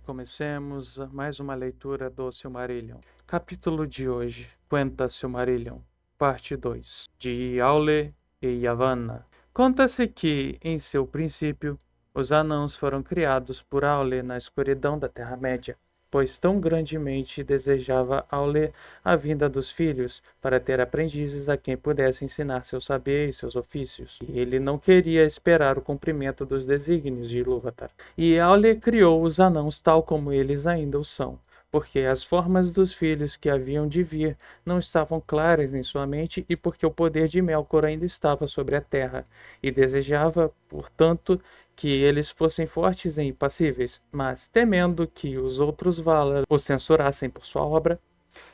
comecemos mais uma leitura do Silmarillion. Capítulo de hoje, Quenta Silmarillion, parte 2, de Aule e Yavanna. Conta-se que, em seu princípio, os anãos foram criados por Aule na escuridão da Terra-média, pois tão grandemente desejava Aule a vinda dos filhos para ter aprendizes a quem pudesse ensinar seu saber e seus ofícios. E ele não queria esperar o cumprimento dos desígnios de Ilúvatar. E Aule criou os anãos tal como eles ainda o são, porque as formas dos filhos que haviam de vir não estavam claras em sua mente e porque o poder de Melkor ainda estava sobre a terra, e desejava, portanto, que eles fossem fortes e impassíveis, mas temendo que os outros Valar o censurassem por sua obra,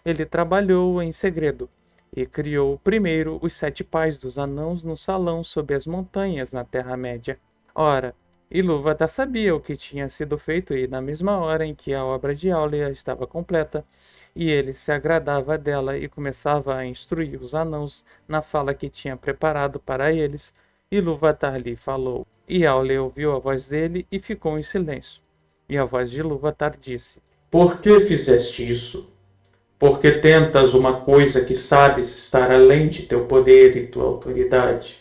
ele trabalhou em segredo e criou primeiro os 7 pais dos anãos no salão sob as montanhas na Terra-média. Ora, Ilúvatar sabia o que tinha sido feito e, na mesma hora em que a obra de Aulia estava completa, e ele se agradava dela e começava a instruir os anãos na fala que tinha preparado para eles, Ilúvatar lhe falou, e Aule ouviu a voz dele e ficou em silêncio. E a voz de Ilúvatar disse: Por que fizeste isso? Porque tentas uma coisa que sabes estar além de teu poder e tua autoridade.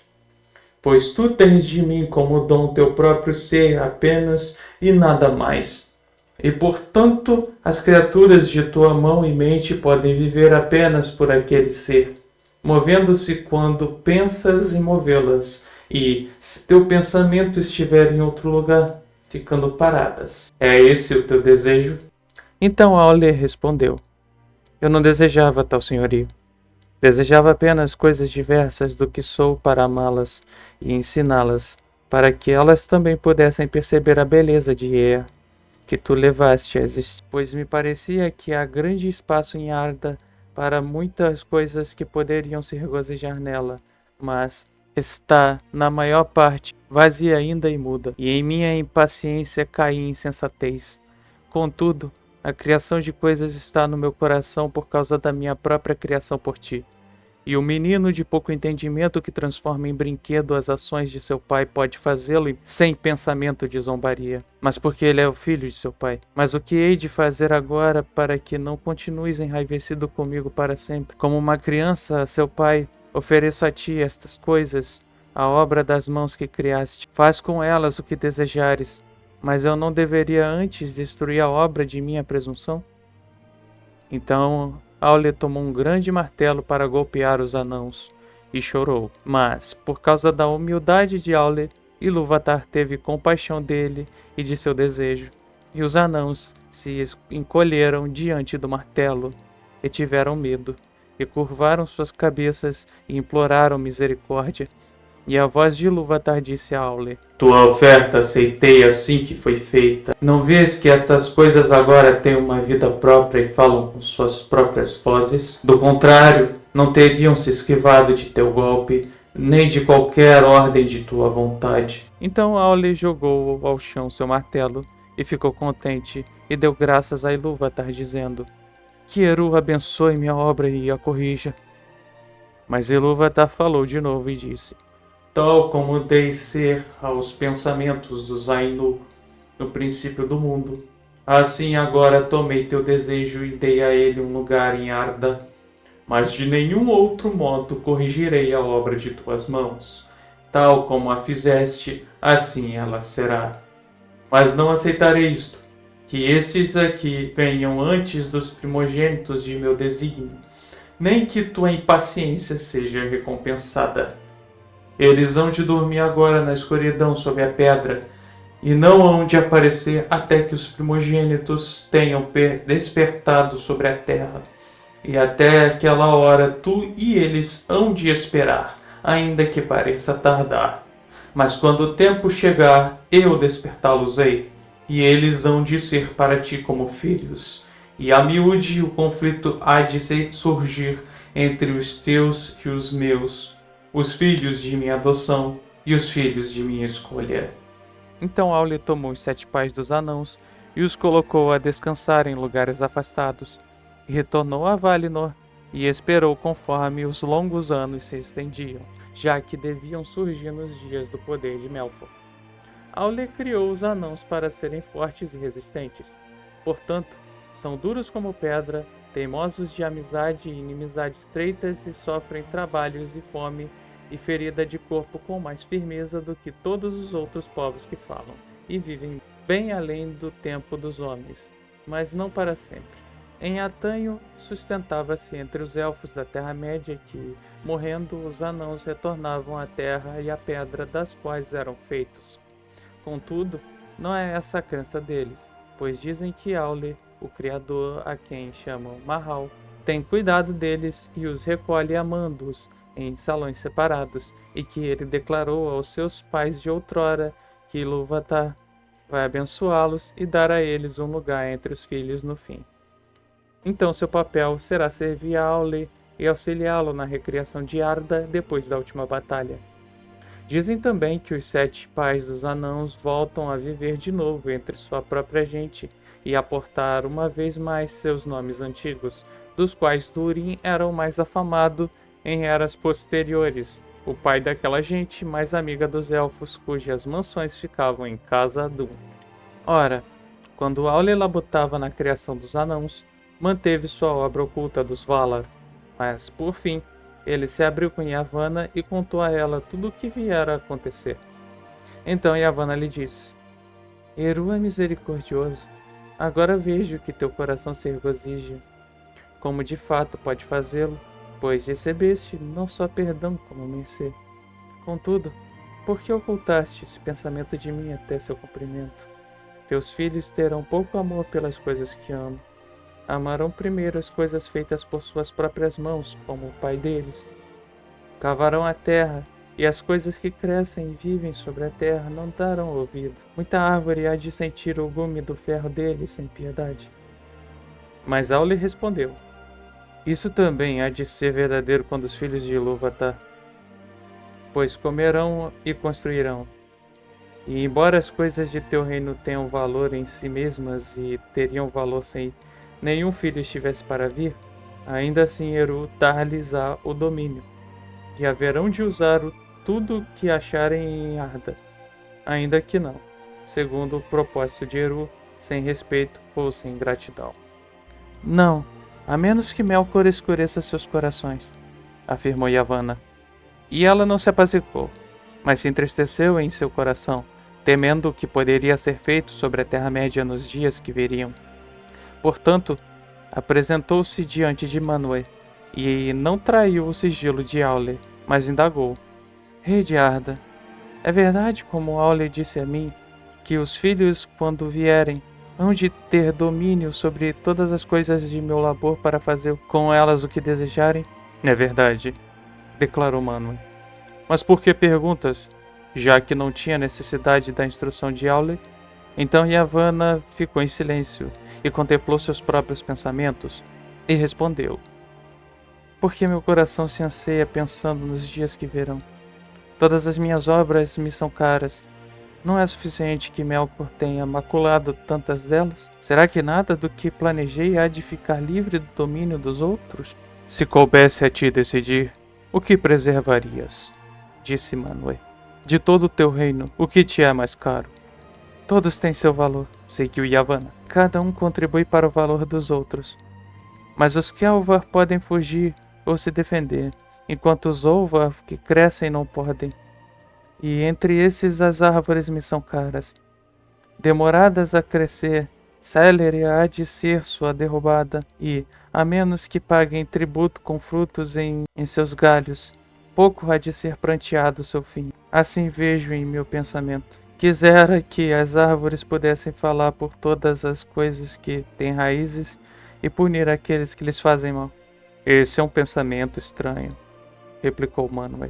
Pois tu tens de mim como dom teu próprio ser apenas e nada mais. E portanto, as criaturas de tua mão e mente podem viver apenas por aquele ser, movendo-se quando pensas em movê-las, e, se teu pensamento estiver em outro lugar, ficando paradas. É esse o teu desejo? Então Aule respondeu: Eu não desejava tal senhorio. Desejava apenas coisas diversas do que sou para amá-las e ensiná-las, para que elas também pudessem perceber a beleza de Ea, que tu levaste a existir. Pois me parecia que há grande espaço em Arda para muitas coisas que poderiam se regozijar nela, mas está, na maior parte, vazia ainda e muda, e em minha impaciência caí em insensatez. Contudo, a criação de coisas está no meu coração por causa da minha própria criação por ti. E o menino de pouco entendimento que transforma em brinquedo as ações de seu pai pode fazê-lo sem pensamento de zombaria, mas porque ele é o filho de seu pai. Mas o que hei de fazer agora para que não continues enraivecido comigo para sempre? Como uma criança a seu pai, ofereço a ti estas coisas, a obra das mãos que criaste. Faz com elas o que desejares, mas eu não deveria antes destruir a obra de minha presunção? Então Aule tomou um grande martelo para golpear os anãos e chorou. Mas, por causa da humildade de Aule, Ilúvatar teve compaixão dele e de seu desejo, e os anãos se encolheram diante do martelo e tiveram medo, e curvaram suas cabeças e imploraram misericórdia. E a voz de Ilúvatar disse a Aule: Tua oferta aceitei assim que foi feita. Não vês que estas coisas agora têm uma vida própria e falam com suas próprias vozes? Do contrário, não teriam se esquivado de teu golpe, nem de qualquer ordem de tua vontade. Então Aule jogou ao chão seu martelo e ficou contente e deu graças a Ilúvatar, dizendo: Que Eru abençoe minha obra e a corrija. Mas Ilúvatar falou de novo e disse: Tal como dei ser aos pensamentos dos Ainur no princípio do mundo, assim agora tomei teu desejo e dei a ele um lugar em Arda, mas de nenhum outro modo corrigirei a obra de tuas mãos. Tal como a fizeste, assim ela será. Mas não aceitarei isto, que estes aqui venham antes dos primogênitos de meu desígnio, nem que tua impaciência seja recompensada. Eles hão de dormir agora na escuridão sob a pedra, e não hão de aparecer até que os primogênitos tenham despertado sobre a terra. E até aquela hora tu e eles hão de esperar, ainda que pareça tardar. Mas quando o tempo chegar, eu despertá-los-ei, e eles hão de ser para ti como filhos. E a miúde o conflito há de surgir entre os teus e os meus, os filhos de minha adoção e os filhos de minha escolha. Então Aule tomou os 7 pais dos anãos e os colocou a descansar em lugares afastados, e retornou a Valinor e esperou conforme os longos anos se estendiam, já que deviam surgir nos dias do poder de Melkor. Aule criou os anãos para serem fortes e resistentes, Portanto, são duros como pedra, teimosos de amizade e inimizade estreitas e sofrem trabalhos e fome e ferida de corpo com mais firmeza do que todos os outros povos que falam, e vivem bem além do tempo dos homens, mas não para sempre. Em Atanho sustentava-se entre os elfos da Terra-média que, morrendo, os anãos retornavam à terra e à pedra das quais eram feitos. Contudo, não é essa a crença deles, pois dizem que Aule, o Criador, a quem chamam Mahal, tem cuidado deles e os recolhe amando-os em salões separados, e que ele declarou aos seus pais de outrora que Ilúvatar vai abençoá-los e dar a eles um lugar entre os filhos no fim. Então seu papel será servir a Aule e auxiliá-lo na recriação de Arda depois da última batalha. Dizem também que os 7 pais dos anãos voltam a viver de novo entre sua própria gente e a portar uma vez mais seus nomes antigos, dos quais Durin era o mais afamado em eras posteriores, o pai daquela gente mais amiga dos elfos cujas mansões ficavam em Khazad-dûm. Ora, quando Aule labutava na criação dos anãos, manteve sua obra oculta dos Valar, mas, por fim, ele se abriu com Yavanna e contou a ela tudo o que viera a acontecer. Então Yavanna lhe disse: Eru é misericordioso. Agora vejo que teu coração se regozija, como de fato pode fazê-lo, pois recebeste não só perdão como mercê. Contudo, por que ocultaste esse pensamento de mim até seu cumprimento? Teus filhos terão pouco amor pelas coisas que amam. Amarão primeiro as coisas feitas por suas próprias mãos, como o pai deles. Cavarão a terra, e as coisas que crescem e vivem sobre a terra não darão ouvido. Muita árvore há de sentir o gume do ferro deles sem piedade. Mas Aule respondeu: Isso também há de ser verdadeiro quando os filhos de Ilúvatar, pois comerão e construirão. E embora as coisas de teu reino tenham valor em si mesmas e teriam valor sem nenhum filho estivesse para vir, ainda assim Eru dar-lhes-á o domínio, e haverão de usar tudo que acharem em Arda, ainda que não, segundo o propósito de Eru, sem respeito ou sem gratidão. Não, a menos que Melkor escureça seus corações, afirmou Yavanna. E ela não se apaziguou, mas se entristeceu em seu coração, temendo o que poderia ser feito sobre a Terra-média nos dias que viriam. Portanto, apresentou-se diante de Manwë, e não traiu o sigilo de Aule, mas indagou: Rei de Arda, é verdade, como Aule disse a mim, que os filhos, quando vierem, hão de ter domínio sobre todas as coisas de meu labor para fazer com elas o que desejarem? É verdade, declarou Manwë. Mas por que perguntas, já que não tinha necessidade da instrução de Aule? Então Yavanna ficou em silêncio e contemplou seus próprios pensamentos, e respondeu: Porque meu coração se anseia pensando nos dias que virão. Todas as minhas obras me são caras. Não é suficiente que Melkor tenha maculado tantas delas? Será que nada do que planejei há de ficar livre do domínio dos outros? Se coubesse a ti decidir, o que preservarias? Disse Manwë. De todo o teu reino, o que te é mais caro? Todos têm seu valor, seguiu Yavanna. Cada um contribui para o valor dos outros. Mas os Kelvar podem fugir ou se defender, enquanto os Olvar que crescem não podem. E entre esses as árvores me são caras. Demoradas a crescer, célere há de ser sua derrubada, e, a menos que paguem tributo com frutos em seus galhos, pouco há de ser pranteado seu fim. Assim vejo em meu pensamento. Quisera que as árvores pudessem falar por todas as coisas que têm raízes e punir aqueles que lhes fazem mal. Esse é um pensamento estranho, replicou Manwë.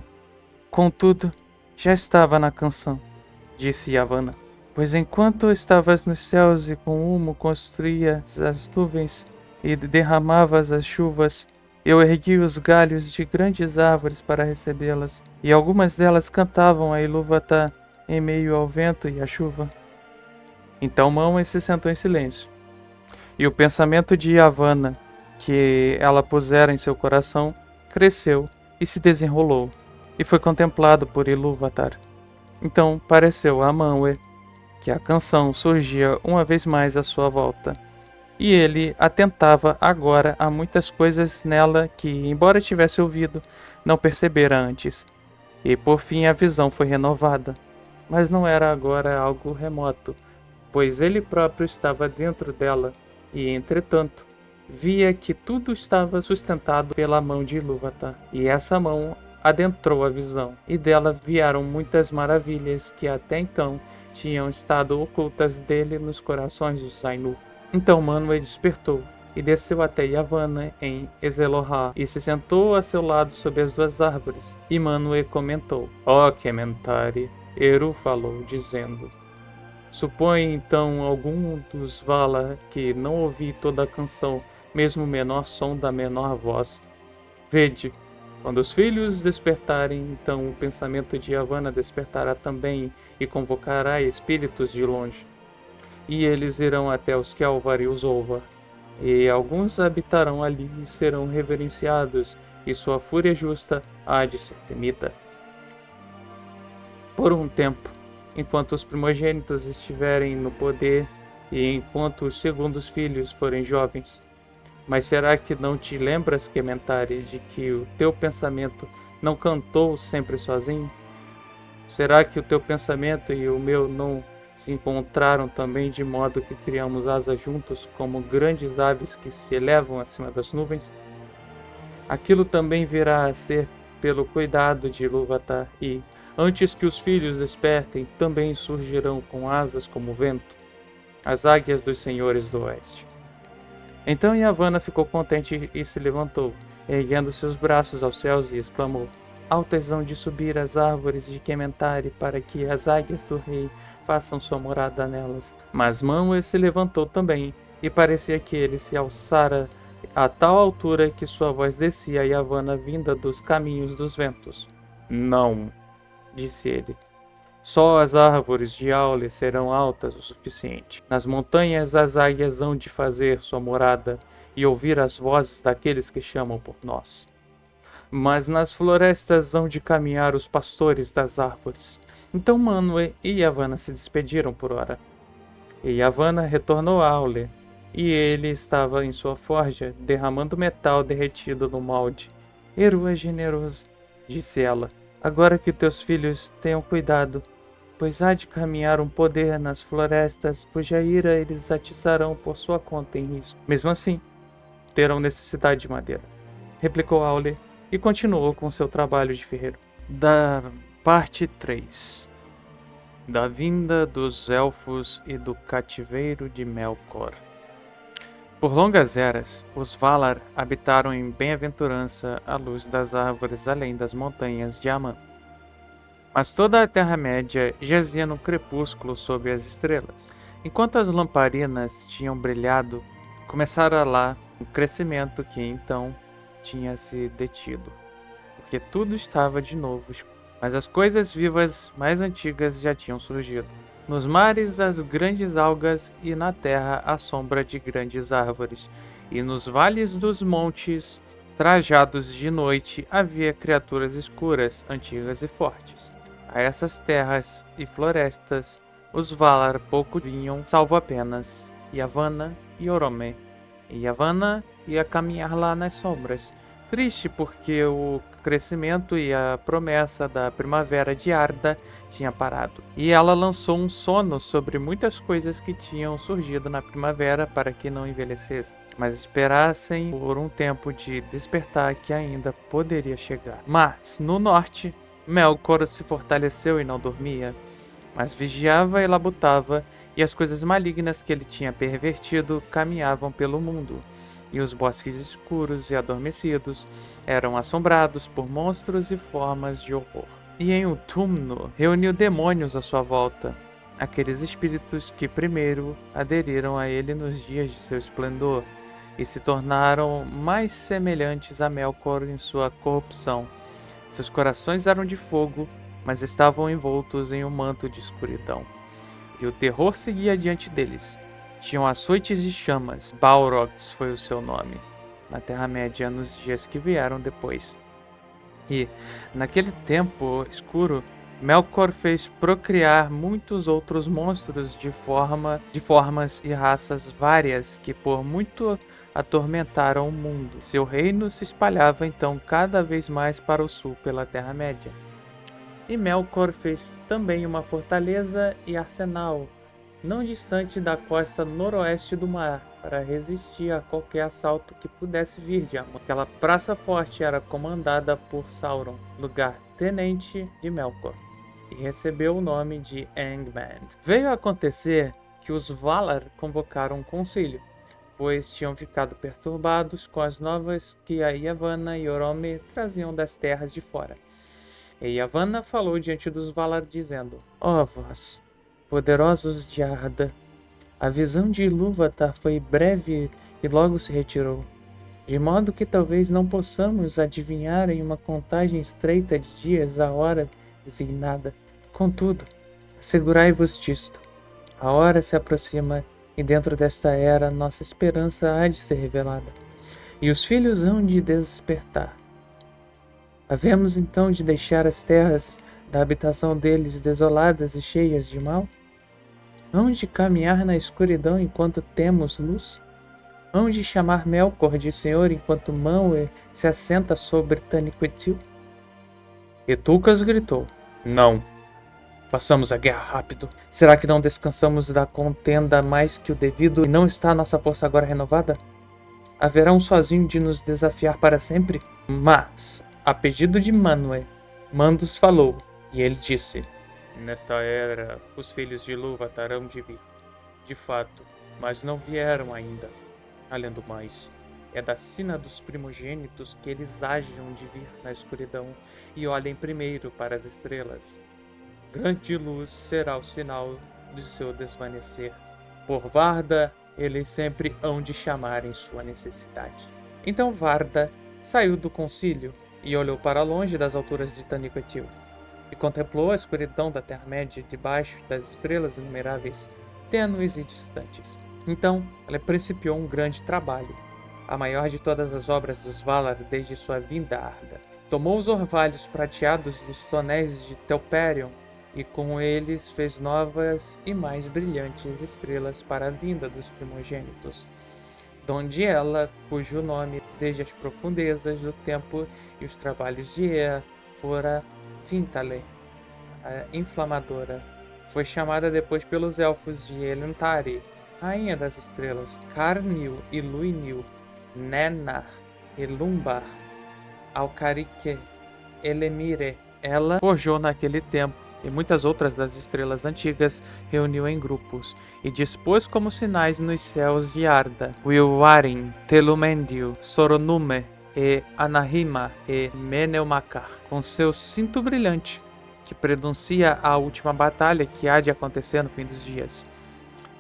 Contudo, já estava na canção, disse Yavanna, pois enquanto estavas nos céus e com humo construías as nuvens e derramavas as chuvas, eu ergui os galhos de grandes árvores para recebê-las, e algumas delas cantavam a Ilúvatar em meio ao vento e à chuva. Então Manwë se sentou em silêncio, e o pensamento de Yavanna, que ela pusera em seu coração, cresceu e se desenrolou, e foi contemplado por Ilúvatar. Então pareceu a Manwë que a canção surgia uma vez mais à sua volta, E ele atentava agora a muitas coisas nela que, embora tivesse ouvido, não percebera antes. E por fim a visão foi renovada. Mas não era agora algo remoto, pois ele próprio estava dentro dela, e entretanto, via que tudo estava sustentado pela mão de Ilúvatar, e essa mão adentrou a visão, e dela vieram muitas maravilhas que até então tinham estado ocultas dele nos corações dos Ainur. Então Manwë despertou, e desceu até Yavanna em Ezelohá, e se sentou a seu lado sob as duas árvores. E Manwë comentou: Ó Kementari, Eru falou, dizendo: Supõe então algum dos Valar que não ouvi toda a canção, mesmo o menor som da menor voz. Vede, quando os filhos despertarem, então o pensamento de Yavanna despertará também e convocará espíritos de longe. E eles irão até os Kelvar e os Olvar, e alguns habitarão ali e serão reverenciados, e sua fúria justa há de ser temida. Por um tempo, enquanto os primogênitos estiverem no poder e enquanto os segundos filhos forem jovens. Mas será que não te lembras, Kementari, de que o teu pensamento não cantou sempre sozinho? Será que o teu pensamento e o meu não se encontraram também de modo que criamos asas juntos como grandes aves que se elevam acima das nuvens? Aquilo também virá a ser pelo cuidado de Ilúvatar e, antes que os filhos despertem, também surgirão com asas como o vento, as águias dos senhores do oeste. Então Yavanna ficou contente e se levantou, erguendo seus braços aos céus e exclamou: Altas hão de subir as árvores de Kementari para que as águias do rei façam sua morada nelas. Mas Manwë se levantou também, e parecia que ele se alçara a tal altura que sua voz descia a Yavanna vinda dos caminhos dos ventos. Não, disse ele. Só as árvores de Aule serão altas o suficiente. Nas montanhas as águias hão de fazer sua morada e ouvir as vozes daqueles que chamam por nós. Mas nas florestas hão de caminhar os pastores das árvores. Então Manwë e Yavanna se despediram por hora. E Yavanna retornou a Aule, e ele estava em sua forja, derramando metal derretido no molde. Eru é generoso, disse ela. Agora que teus filhos tenham cuidado, pois há de caminhar um poder nas florestas, cuja ira eles atiçarão por sua conta em risco. Mesmo assim, terão necessidade de madeira, replicou Aule, e continuou com seu trabalho de ferreiro. Da parte 3. Da vinda dos elfos e do cativeiro de Melkor. Por longas eras, os Valar habitaram em bem-aventurança à luz das árvores além das montanhas de Aman. Mas toda a Terra-média jazia no crepúsculo sob as estrelas. Enquanto as lamparinas tinham brilhado, começara lá um crescimento que então tinha se detido, porque tudo estava de novo escuro. Mas as coisas vivas mais antigas já tinham surgido. Nos mares as grandes algas e na terra a sombra de grandes árvores. E nos vales dos montes, trajados de noite, havia criaturas escuras, antigas e fortes. A essas terras e florestas os Valar pouco vinham, salvo apenas Yavanna e Orome. E Yavanna ia caminhar lá nas sombras, triste porque o crescimento e a promessa da primavera de Arda tinha parado. E ela lançou um sono sobre muitas coisas que tinham surgido na primavera para que não envelhecessem, mas esperassem por um tempo de despertar que ainda poderia chegar. Mas, no norte, Melkor se fortaleceu e não dormia, mas vigiava e labutava, e as coisas malignas que ele tinha pervertido caminhavam pelo mundo. E os bosques escuros e adormecidos eram assombrados por monstros e formas de horror. E em Utumno reuniu demônios à sua volta, aqueles espíritos que primeiro aderiram a ele nos dias de seu esplendor e se tornaram mais semelhantes a Melkor em sua corrupção. Seus corações eram de fogo, mas estavam envoltos em um manto de escuridão. E o terror seguia diante deles. Tinham açoites de chamas. Balrogs foi o seu nome, na Terra-média nos dias que vieram depois. E, naquele tempo escuro, Melkor fez procriar muitos outros monstros de formas e raças várias que por muito atormentaram o mundo. Seu reino se espalhava então cada vez mais para o sul pela Terra-média. E Melkor fez também uma fortaleza e arsenal, não distante da costa noroeste do mar, para resistir a qualquer assalto que pudesse vir de Amon. Aquela praça forte era comandada por Sauron, lugar-tenente de Melkor, e recebeu o nome de Angband. Veio a acontecer que os Valar convocaram um concílio, pois tinham ficado perturbados com as novas que a Yavanna e Orome traziam das terras de fora. E Yavanna falou diante dos Valar, dizendo: Ó vós, poderosos de Arda, a visão de Ilúvatar foi breve e logo se retirou, de modo que talvez não possamos adivinhar em uma contagem estreita de dias a hora designada. Contudo, assegurai-vos disto: a hora se aproxima, e dentro desta era nossa esperança há de ser revelada, e os filhos hão de despertar. Havemos então de deixar as terras da habitação deles desoladas e cheias de mal? Hão de caminhar na escuridão enquanto temos luz? Hão de chamar Melkor de Senhor enquanto Manwë se assenta sobre Taniquetil? E Tulkas gritou: Não! Façamos a guerra rápido. Será que não descansamos da contenda mais que o devido e não está nossa força agora renovada? Haverá um sozinho de nos desafiar para sempre? Mas, a pedido de Manwë, Mandos falou, e ele disse: Nesta era, os filhos de Ilúvatar hão de vir, de fato, mas não vieram ainda. Além do mais, é da sina dos primogênitos que eles hajam de vir na escuridão e olhem primeiro para as estrelas. Grande luz será o sinal de seu desvanecer. Por Varda, eles sempre hão de chamar em sua necessidade. Então Varda saiu do concílio e olhou para longe das alturas de Taniquetil, e contemplou a escuridão da Terra-média debaixo das estrelas inumeráveis, tênues e distantes. Então, ela principiou um grande trabalho, a maior de todas as obras dos Valar desde sua vinda a Arda. Tomou os orvalhos prateados dos tonéis de Telperion e com eles fez novas e mais brilhantes estrelas para a vinda dos primogênitos, donde ela, cujo nome desde as profundezas do tempo e os trabalhos de Ea fora Tintale, a inflamadora, foi chamada depois pelos elfos de Elentari, rainha das estrelas, Carnil e Luinil, Nennar e Lumbar, Alcarique, Elemire. Ela forjou naquele tempo, e muitas outras das estrelas antigas reuniu em grupos, e dispôs como sinais nos céus de Arda, Wilwarin, Telumendil, Soronume, e Anahima e Menelmacar, com seu cinto brilhante, que prenuncia a última batalha que há de acontecer no fim dos dias.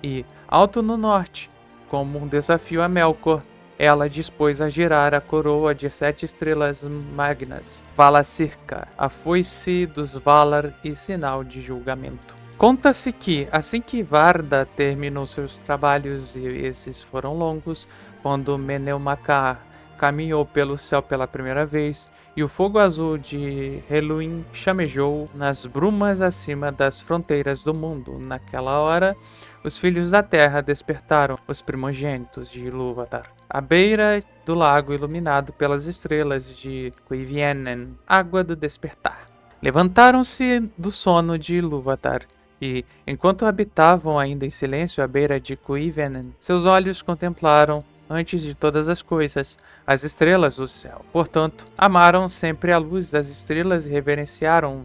E, alto no norte, como um desafio a Melkor, ela dispôs a girar a coroa de 7 estrelas magnas, Valacirca, a foice dos Valar e sinal de julgamento. Conta-se que, assim que Varda terminou seus trabalhos, e esses foram longos, quando Menelmacar caminhou pelo céu pela primeira vez, e o fogo azul de Helluin chamejou nas brumas acima das fronteiras do mundo. Naquela hora, os filhos da terra despertaram os primogênitos de Ilúvatar, à beira do lago iluminado pelas estrelas de Cuivienen, água do despertar. Levantaram-se do sono de Ilúvatar, e, enquanto habitavam ainda em silêncio à beira de Cuivienen, seus olhos contemplaram, antes de todas as coisas, as estrelas do céu. Portanto, amaram sempre a luz das estrelas e reverenciaram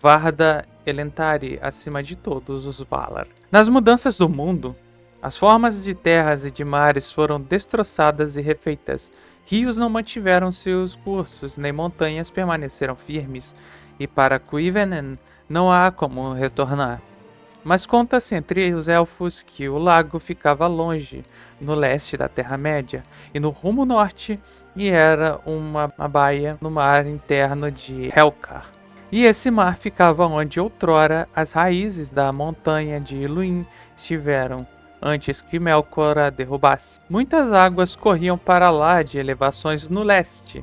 Varda Elentari acima de todos os Valar. Nas mudanças do mundo, as formas de terras e de mares foram destroçadas e refeitas. Rios não mantiveram seus cursos, nem montanhas permaneceram firmes, e para Cuivienen não há como retornar. Mas conta-se entre os elfos que o lago ficava longe, no leste da Terra-média, e no rumo norte, e era uma baía no mar interno de Helcar. E esse mar ficava onde outrora as raízes da montanha de Iluin estiveram, antes que Melkor a derrubasse. Muitas águas corriam para lá de elevações no leste,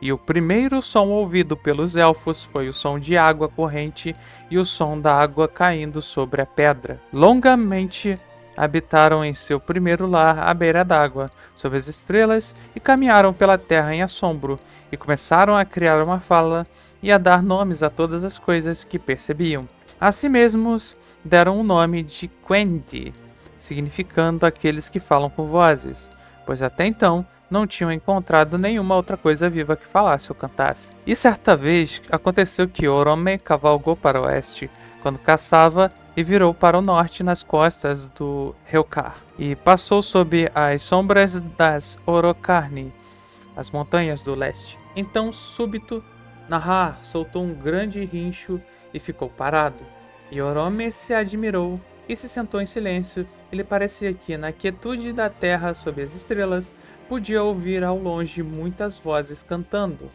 E o primeiro som ouvido pelos elfos foi o som de água corrente e o som da água caindo sobre a pedra. Longamente habitaram em seu primeiro lar à beira d'água, sob as estrelas, e caminharam pela terra em assombro, e começaram a criar uma fala e a dar nomes a todas as coisas que percebiam. A si mesmos deram o nome de Quendi, significando aqueles que falam com vozes, pois até então não tinham encontrado nenhuma outra coisa viva que falasse ou cantasse. E certa vez aconteceu que Orome cavalgou para o oeste, quando caçava, e virou para o norte nas costas do Helcar, e passou sob as sombras das Orocarni, as montanhas do leste. Então, súbito, Nahar soltou um grande rincho e ficou parado. E Orome se admirou e se sentou em silêncio. Ele parecia que, na quietude da terra sob as estrelas, podia ouvir ao longe muitas vozes cantando.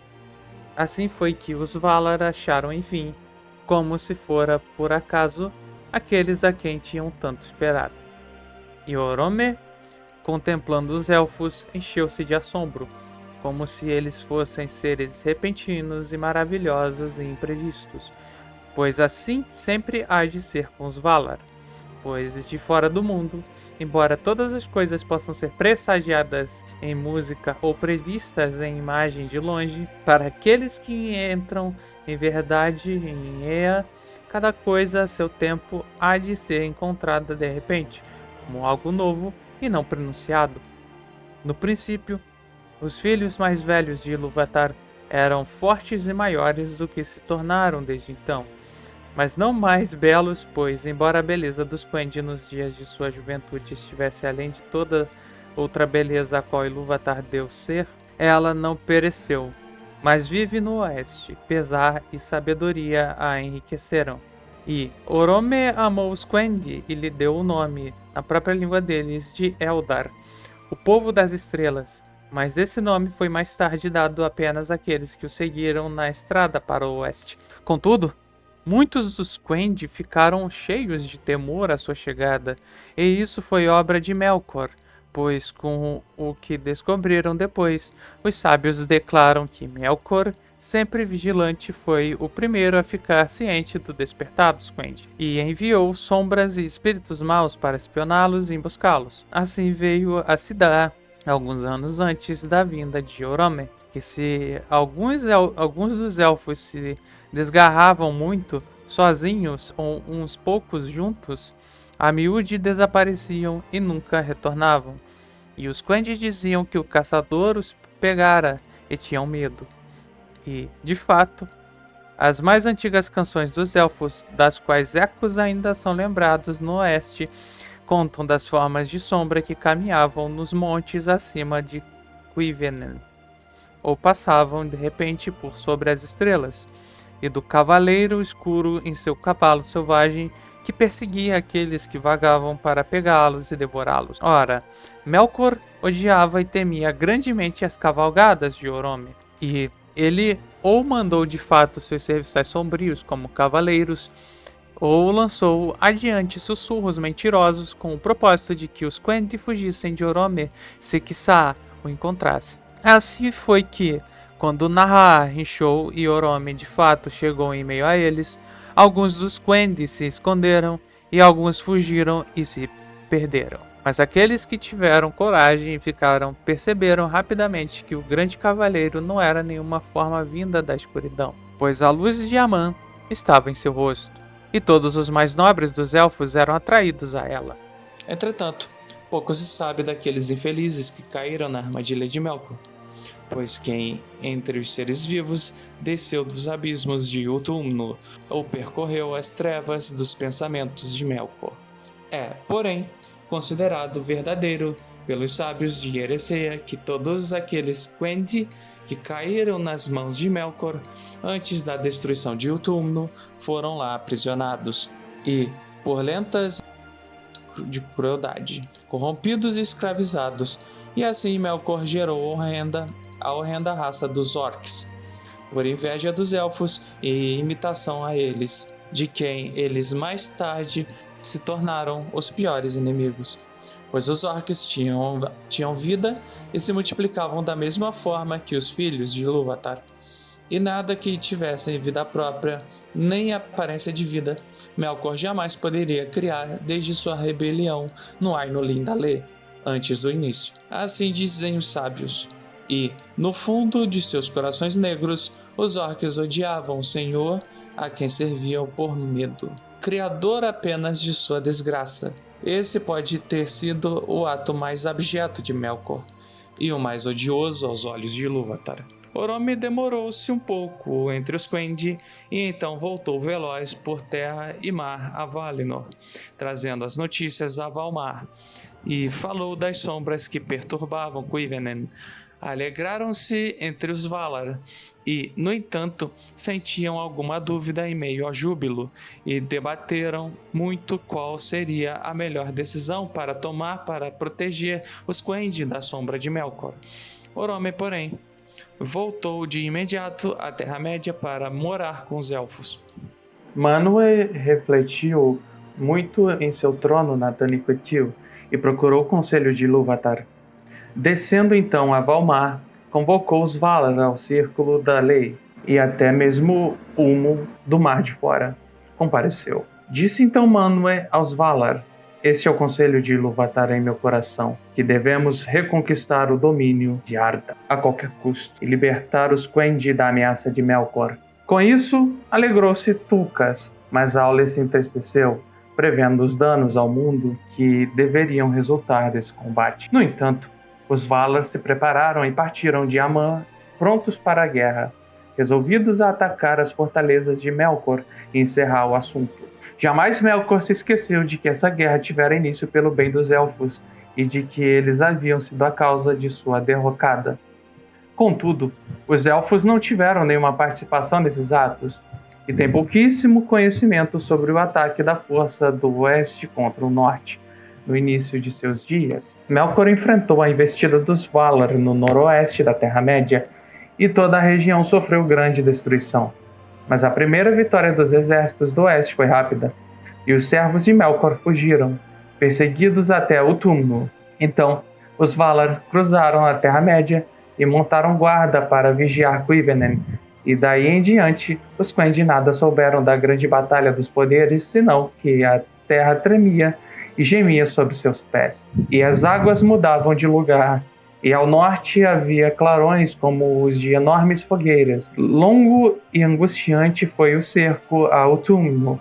Assim foi que os Valar acharam, enfim, como se fora por acaso, aqueles a quem tinham tanto esperado. E Orome, contemplando os elfos, encheu-se de assombro, como se eles fossem seres repentinos e maravilhosos e imprevistos, pois assim sempre há de ser com os Valar, pois de fora do mundo, embora todas as coisas possam ser pressagiadas em música ou previstas em imagem de longe, para aqueles que entram em verdade em Ea, cada coisa a seu tempo há de ser encontrada de repente, como algo novo e não pronunciado. No princípio, os filhos mais velhos de Ilúvatar eram fortes e maiores do que se tornaram desde então, mas não mais belos, pois, embora a beleza dos Quendi nos dias de sua juventude estivesse além de toda outra beleza a qual Ilúvatar deu ser, ela não pereceu, mas vive no oeste. Pesar e sabedoria a enriqueceram. E Orome amou os Quendi e lhe deu o nome, na própria língua deles, de Eldar, o povo das estrelas. Mas esse nome foi mais tarde dado apenas àqueles que o seguiram na estrada para o oeste. Contudo, muitos dos Quendi ficaram cheios de temor à sua chegada, e isso foi obra de Melkor, pois com o que descobriram depois, os sábios declaram que Melkor, sempre vigilante, foi o primeiro a ficar ciente do despertar dos Quendi, e enviou sombras e espíritos maus para espioná-los e emboscá-los. Assim veio a se dar, alguns anos antes da vinda de Orome, que se alguns dos elfos se desgarravam muito, sozinhos ou uns poucos juntos, a miúde desapareciam e nunca retornavam. E os Quendi diziam que o caçador os pegara e tinham medo. E, de fato, as mais antigas canções dos elfos, das quais ecos ainda são lembrados no oeste, contam das formas de sombra que caminhavam nos montes acima de Cuivenen, ou passavam de repente por sobre as estrelas, e do cavaleiro escuro em seu cavalo selvagem que perseguia aqueles que vagavam para pegá-los e devorá-los. Ora, Melkor odiava e temia grandemente as cavalgadas de Orome, e ele ou mandou de fato seus serviçais sombrios como cavaleiros, ou lançou adiante sussurros mentirosos com o propósito de que os Quendi fugissem de Orome se quiçá o encontrasse. Assim foi que, quando Nahar inchou e Orome de fato chegou em meio a eles, alguns dos Quendi se esconderam e alguns fugiram e se perderam. Mas aqueles que tiveram coragem e perceberam rapidamente que o grande cavaleiro não era nenhuma forma vinda da escuridão, pois a luz de Amã estava em seu rosto, e todos os mais nobres dos elfos eram atraídos a ela. Entretanto, pouco se sabe daqueles infelizes que caíram na armadilha de Melkor, pois quem, entre os seres vivos, desceu dos abismos de Utumno ou percorreu as trevas dos pensamentos de Melkor, é, porém, considerado verdadeiro pelos sábios de Eressëa que todos aqueles Quendi que caíram nas mãos de Melkor antes da destruição de Utumno foram lá aprisionados e, por lentas de crueldade, corrompidos e escravizados, e assim Melkor gerou a horrenda raça dos orcs, por inveja dos elfos e imitação a eles, de quem eles mais tarde se tornaram os piores inimigos. pois os orcs tinham vida e se multiplicavam da mesma forma que os filhos de Ilúvatar. E nada que tivessem vida própria, nem aparência de vida, Melkor jamais poderia criar desde sua rebelião no Ainur Lindale, antes do início. Assim dizem os sábios. E, no fundo de seus corações negros, os orcs odiavam o Senhor a quem serviam por medo. Criador apenas de sua desgraça. Esse pode ter sido o ato mais abjeto de Melkor, e o mais odioso aos olhos de Ilúvatar. Orome demorou-se um pouco entre os Quendi e então voltou veloz por terra e mar a Valinor, trazendo as notícias a Valmar, e falou das sombras que perturbavam Cuivennen. Alegraram-se entre os Valar e, no entanto, sentiam alguma dúvida em meio ao júbilo e debateram muito qual seria a melhor decisão para tomar para proteger os Quendi da sombra de Melkor. Orome, porém, voltou de imediato à Terra-média para morar com os Elfos. Manwë refletiu muito em seu trono na Taniquetil e procurou o conselho de Ilúvatar. Descendo então a Valmar, convocou os Valar ao círculo da lei, e até mesmo Ulmo do Mar de Fora compareceu. Disse então Manwë aos Valar: este é o conselho de Ilúvatar em meu coração, que devemos reconquistar o domínio de Arda a qualquer custo e libertar os Quendi da ameaça de Melkor. Com isso, alegrou-se Tulkas, mas Aule se entristeceu, prevendo os danos ao mundo que deveriam resultar desse combate. No entanto, os Valar se prepararam e partiram de Aman, prontos para a guerra, resolvidos a atacar as fortalezas de Melkor e encerrar o assunto. Jamais Melkor se esqueceu de que essa guerra tivera início pelo bem dos Elfos e de que eles haviam sido a causa de sua derrocada. Contudo, os Elfos não tiveram nenhuma participação nesses atos e têm pouquíssimo conhecimento sobre o ataque da força do Oeste contra o Norte. No início de seus dias, Melkor enfrentou a investida dos Valar no noroeste da Terra-média e toda a região sofreu grande destruição. Mas a primeira vitória dos exércitos do Oeste foi rápida, e os servos de Melkor fugiram, perseguidos até Utumno. Então, os Valar cruzaram a Terra-média e montaram guarda para vigiar Cuivennen, e daí em diante, os Quendi nada souberam da grande batalha dos poderes, senão que a terra tremia e gemia sob seus pés, e as águas mudavam de lugar, e ao norte havia clarões como os de enormes fogueiras. Longo e angustiante foi o cerco a Utumno,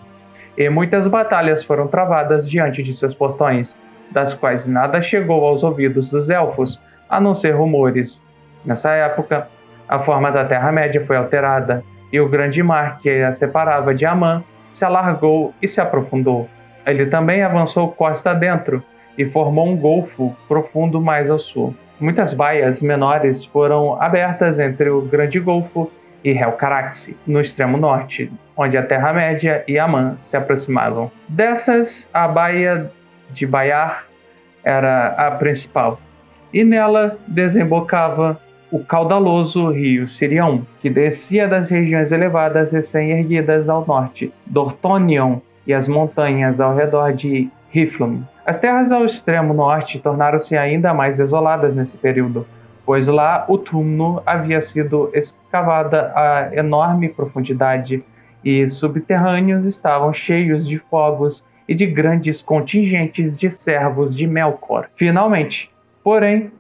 e muitas batalhas foram travadas diante de seus portões, das quais nada chegou aos ouvidos dos Elfos, a não ser rumores. Nessa época, a forma da Terra-média foi alterada, e o grande mar que a separava de Aman se alargou e se aprofundou. Ele também avançou costa dentro e formou um golfo profundo mais ao sul. Muitas baias menores foram abertas entre o Grande Golfo e Helcaraxi, no extremo norte, onde a Terra-média e Aman se aproximavam. Dessas, a baía de Baiar era a principal, e nela desembocava o caudaloso rio Sirion, que descia das regiões elevadas recém-erguidas ao norte, Dorthonion, e as montanhas ao redor de Hithlum. As terras ao extremo norte tornaram-se ainda mais desoladas nesse período, pois lá Utumno havia sido escavada a enorme profundidade e subterrâneos estavam cheios de fogos e de grandes contingentes de servos de Melkor. Finalmente, porém,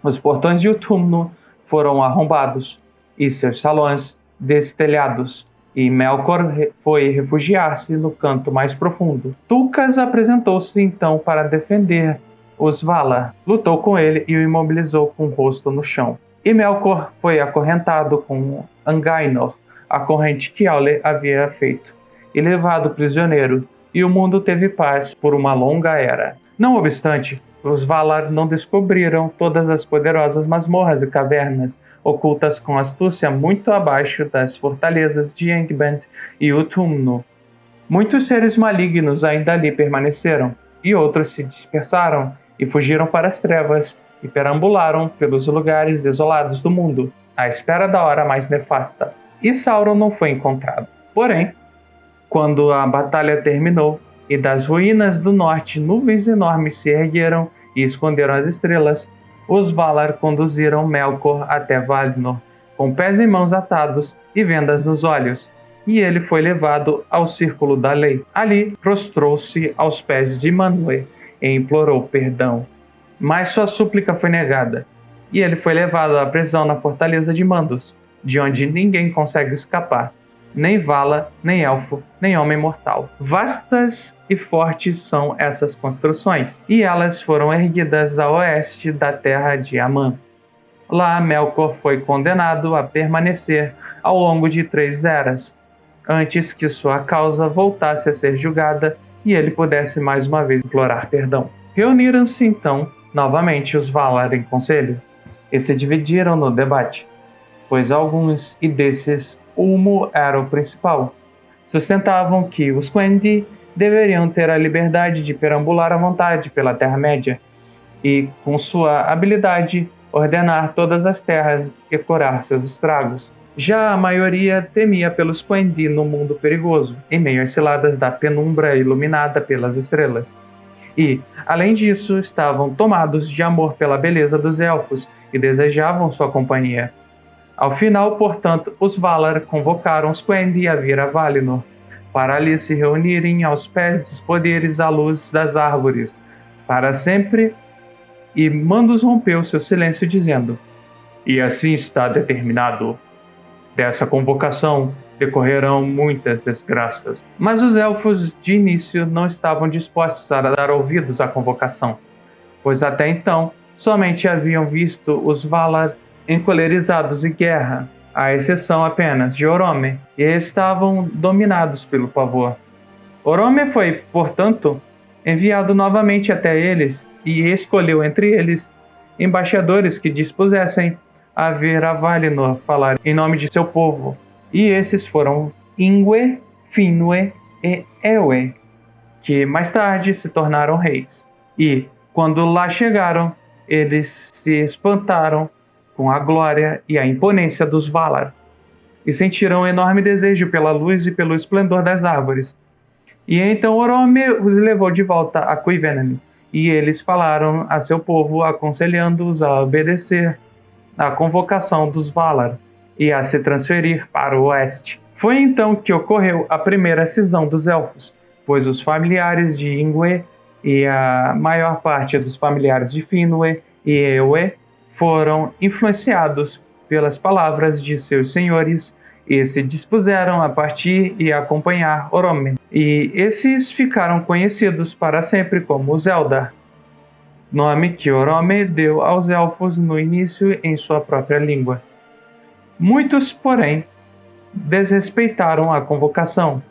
os portões de Utumno foram arrombados e seus salões destelhados, e Melkor foi refugiar-se no canto mais profundo. Tulkas apresentou-se então para defender os Valar, lutou com ele e o imobilizou com o rosto no chão. E Melkor foi acorrentado com Angainor, a corrente que Aule havia feito, e levado prisioneiro, e o mundo teve paz por uma longa era. Não obstante, os Valar não descobriram todas as poderosas masmorras e cavernas, ocultas com astúcia muito abaixo das fortalezas de Angband e Utumno. Muitos seres malignos ainda ali permaneceram, e outros se dispersaram e fugiram para as trevas e perambularam pelos lugares desolados do mundo, à espera da hora mais nefasta. E Sauron não foi encontrado. Porém, quando a batalha terminou, e das ruínas do norte nuvens enormes se ergueram e esconderam as estrelas. Os Valar conduziram Melkor até Valinor, com pés e mãos atados e vendas nos olhos, e ele foi levado ao Círculo da Lei. Ali prostrou-se aos pés de Manwë e implorou perdão, mas sua súplica foi negada, e ele foi levado à prisão na Fortaleza de Mandos, de onde ninguém consegue escapar, nem Vala, nem elfo, nem homem mortal. Vastas e fortes são essas construções, e elas foram erguidas a oeste da terra de Aman. Lá Melkor foi condenado a permanecer ao longo de 3 eras, antes que sua causa voltasse a ser julgada e ele pudesse mais uma vez implorar perdão. Reuniram-se então novamente os Valar em conselho, e se dividiram no debate, pois alguns, e desses Ulmo era o principal, sustentavam que os Quendi deveriam ter a liberdade de perambular à vontade pela Terra-média e, com sua habilidade, ordenar todas as terras e curar seus estragos. Já a maioria temia pelos Quendi no mundo perigoso, em meio às ciladas da penumbra iluminada pelas estrelas. E, além disso, estavam tomados de amor pela beleza dos elfos e desejavam sua companhia. Ao final, portanto, os Valar convocaram os Quendi a vir a Valinor, para ali se reunirem aos pés dos poderes à luz das árvores, para sempre, e Mandos rompeu seu silêncio dizendo: "E assim está determinado. Dessa convocação decorrerão muitas desgraças." Mas os elfos de início não estavam dispostos a dar ouvidos à convocação, pois até então somente haviam visto os Valar encolerizados em guerra, à exceção apenas de Orome, e estavam dominados pelo pavor. Orome foi, portanto, enviado novamente até eles e escolheu entre eles embaixadores que dispusessem a vir a Valinor falar em nome de seu povo, e esses foram Ingwe, Finwë e Eowê, que mais tarde se tornaram reis. E, quando lá chegaram, eles se espantaram com a glória e a imponência dos Valar, e sentiram um enorme desejo pela luz e pelo esplendor das árvores. E então Orome os levou de volta a Cuivennen, e eles falaram a seu povo, aconselhando-os a obedecer à convocação dos Valar e a se transferir para o oeste. Foi então que ocorreu a primeira cisão dos elfos, pois os familiares de Ingwe e a maior parte dos familiares de Finwë e Eowê foram influenciados pelas palavras de seus senhores e se dispuseram a partir e acompanhar Orome. E esses ficaram conhecidos para sempre como os Eldar, nome que Orome deu aos elfos no início em sua própria língua. Muitos, porém, desrespeitaram a convocação,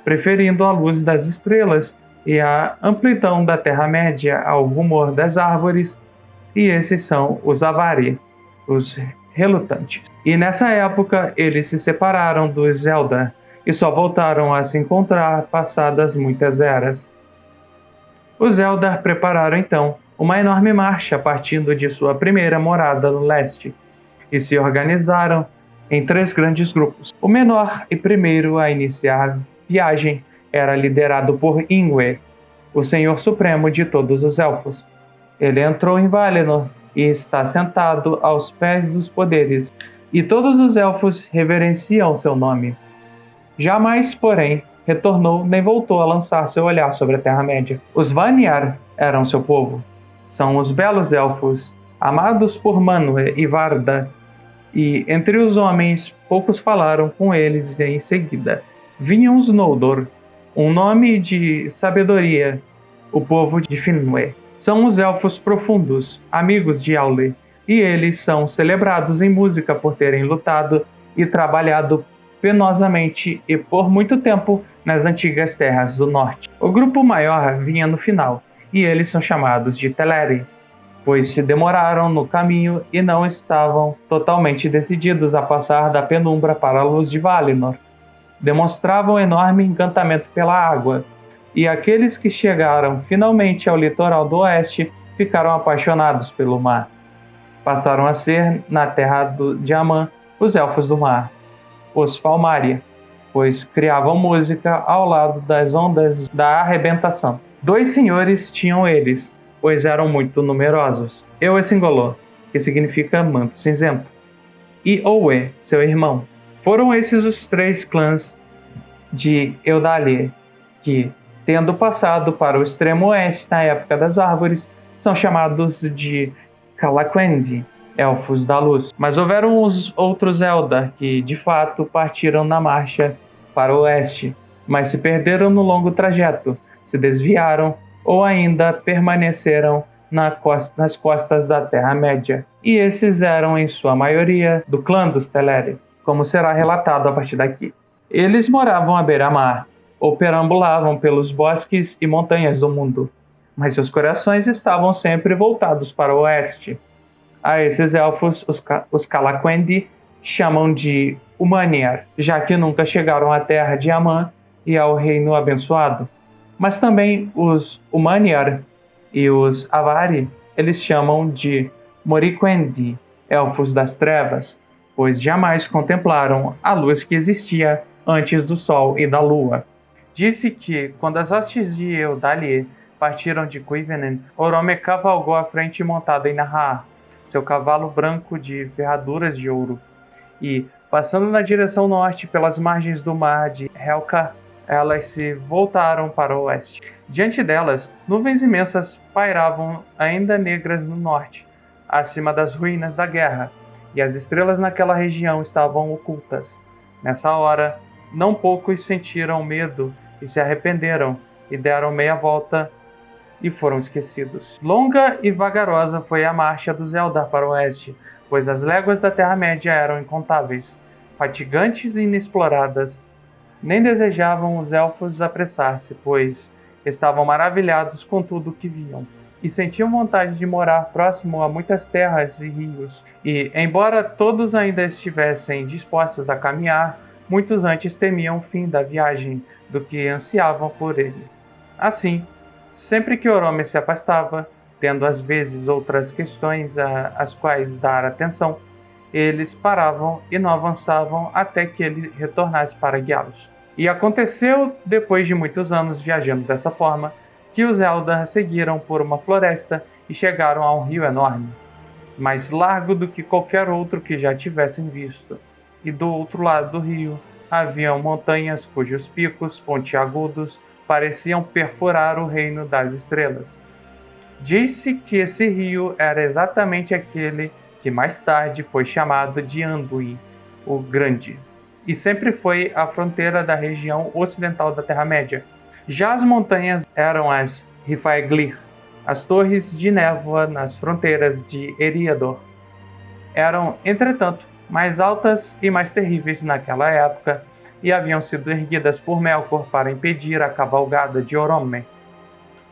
preferindo a luz das estrelas e a amplidão da Terra-média ao rumor das árvores, e esses são os Avari, os relutantes. E nessa época eles se separaram dos Eldar e só voltaram a se encontrar passadas muitas eras. Os Eldar prepararam então uma enorme marcha partindo de sua primeira morada no leste e se organizaram em 3 grandes grupos. O menor e primeiro a iniciar a viagem era liderado por Ingwe, o Senhor Supremo de todos os Elfos. Ele entrou em Valinor e está sentado aos pés dos poderes, e todos os Elfos reverenciam seu nome. Jamais, porém, retornou nem voltou a lançar seu olhar sobre a Terra-média. Os Vanyar eram seu povo. São os belos Elfos, amados por Manwë e Varda, e entre os homens poucos falaram com eles em seguida. Vinham os Noldor, um nome de sabedoria, o povo de Finwë. São os Elfos profundos, amigos de Aule, e eles são celebrados em música por terem lutado e trabalhado penosamente e por muito tempo nas antigas terras do norte. O grupo maior vinha no final, e eles são chamados de Teleri, pois se demoraram no caminho e não estavam totalmente decididos a passar da penumbra para a luz de Valinor. Demonstravam enorme encantamento pela água, e aqueles que chegaram finalmente ao litoral do oeste ficaram apaixonados pelo mar. Passaram a ser, na terra de Aman, os Elfos do Mar, os Falmaria. pois criavam música ao lado das ondas da arrebentação. 2 senhores tinham eles, pois eram muito numerosos. Ewe-Singolô, que significa manto cinzento, e Owe, seu irmão. Foram esses os 3 clãs de Eudalie, que, tendo passado para o extremo oeste na época das árvores, são chamados de Calaquendi, Elfos da Luz. Mas houveram os outros Eldar que, de fato, partiram na marcha para o oeste, mas se perderam no longo trajeto, se desviaram ou ainda permaneceram nas costas da Terra-média. E esses eram, em sua maioria, do clã dos Teleri, como será relatado a partir daqui. Eles moravam à beira-mar, ou perambulavam pelos bosques e montanhas do mundo, mas seus corações estavam sempre voltados para o oeste. A esses elfos, os Calaquendi chamam de Umaniar, já que nunca chegaram à terra de Amã e ao reino abençoado. Mas também os Umaniar e os Avari, eles chamam de Moriquendi, elfos das trevas, pois jamais contemplaram a luz que existia antes do sol e da lua. Disse que, quando as hostes de Eudalie partiram de Cuivenen, Orome cavalgou à frente montado em Nahar, seu cavalo branco de ferraduras de ouro, e, passando na direção norte pelas margens do mar de Helka, elas se voltaram para o oeste. Diante delas, nuvens imensas pairavam ainda negras no norte, acima das ruínas da guerra, e as estrelas naquela região estavam ocultas. Nessa hora, não poucos sentiram medo e se arrependeram, e deram meia volta e foram esquecidos. Longa e vagarosa foi a marcha dos Eldar para o oeste, pois as léguas da Terra-média eram incontáveis, fatigantes e inexploradas. Nem desejavam os elfos apressar-se, pois estavam maravilhados com tudo o que viam, e sentiam vontade de morar próximo a muitas terras e rios. E, embora todos ainda estivessem dispostos a caminhar, muitos antes temiam o fim da viagem do que ansiavam por ele. Assim, sempre que Orome se afastava, tendo às vezes outras questões às quais dar atenção, eles paravam e não avançavam até que ele retornasse para guiá-los. E aconteceu, depois de muitos anos viajando dessa forma, que os Eldar seguiram por uma floresta e chegaram a um rio enorme, mais largo do que qualquer outro que já tivessem visto. E do outro lado do rio haviam montanhas cujos picos pontiagudos pareciam perfurar o reino das estrelas. Disse que esse rio era exatamente aquele que mais tarde foi chamado de Anduin, o Grande, e sempre foi a fronteira da região ocidental da Terra-média. Já as montanhas eram as Rifaeglir, as torres de névoa nas fronteiras de Eriador. Eram, entretanto, mais altas e mais terríveis naquela época, e haviam sido erguidas por Melkor para impedir a cavalgada de Orome.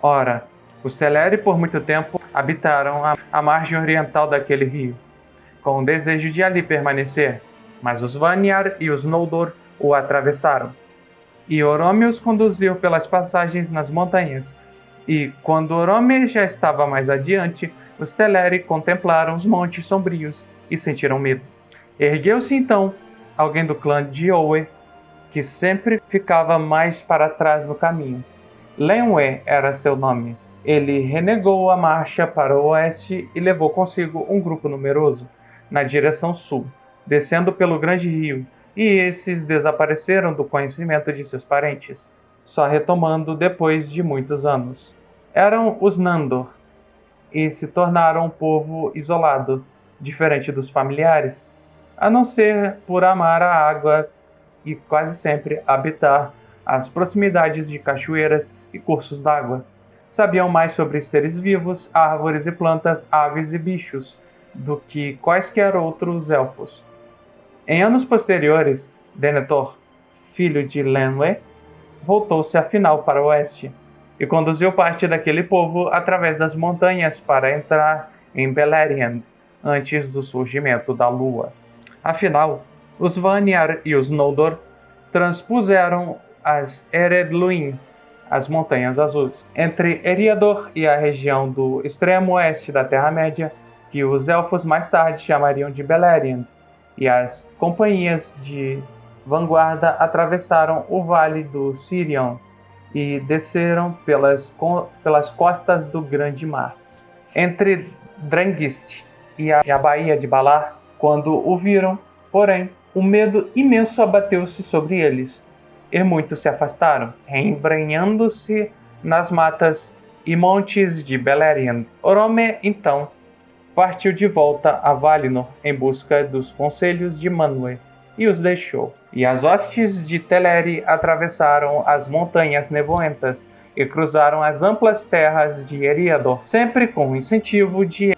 Ora, os Teleri por muito tempo habitaram a margem oriental daquele rio, com o desejo de ali permanecer, mas os Vanyar e os Noldor o atravessaram. E Orome os conduziu pelas passagens nas montanhas, e quando Orome já estava mais adiante, os Teleri contemplaram os montes sombrios e sentiram medo. Ergueu-se então alguém do clã de Owe, que sempre ficava mais para trás no caminho. Lenwe era seu nome. Ele renegou a marcha para o oeste e levou consigo um grupo numeroso, na direção sul, descendo pelo grande rio, e esses desapareceram do conhecimento de seus parentes, só retomando depois de muitos anos. Eram os Nandor, e se tornaram um povo isolado, diferente dos familiares, a não ser por amar a água e quase sempre habitar as proximidades de cachoeiras e cursos d'água. Sabiam mais sobre seres vivos, árvores e plantas, aves e bichos, do que quaisquer outros elfos. Em anos posteriores, Denethor, filho de Lenwe, voltou-se afinal para o oeste, e conduziu parte daquele povo através das montanhas para entrar em Beleriand, antes do surgimento da lua. Afinal, os Vanyar e os Noldor transpuseram as Eredluin, as Montanhas Azuis, entre Eriador e a região do extremo oeste da Terra-média, que os elfos mais tarde chamariam de Beleriand, e as companhias de vanguarda atravessaram o vale do Sirion e desceram pelas costas do Grande Mar, entre Drangist e a Baía de Balar. Quando o viram, porém, um medo imenso abateu-se sobre eles, e muitos se afastaram, embrenhando-se nas matas e montes de Beleriand. Orome, então, partiu de volta a Valinor em busca dos conselhos de Manwë e os deixou. E as hostes de Teleri atravessaram as montanhas nevoentas e cruzaram as amplas terras de Eriador, sempre com o incentivo de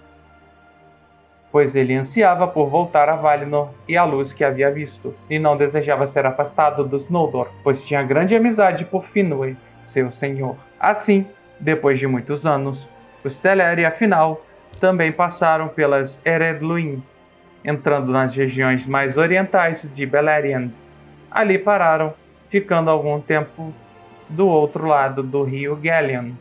pois ele ansiava por voltar a Valinor e a luz que havia visto, e não desejava ser afastado dos Noldor, pois tinha grande amizade por Finwë, seu senhor. Assim, depois de muitos anos, os Teleri, afinal, também passaram pelas Ered Luin, entrando nas regiões mais orientais de Beleriand. Ali pararam, ficando algum tempo do outro lado do rio Gelion.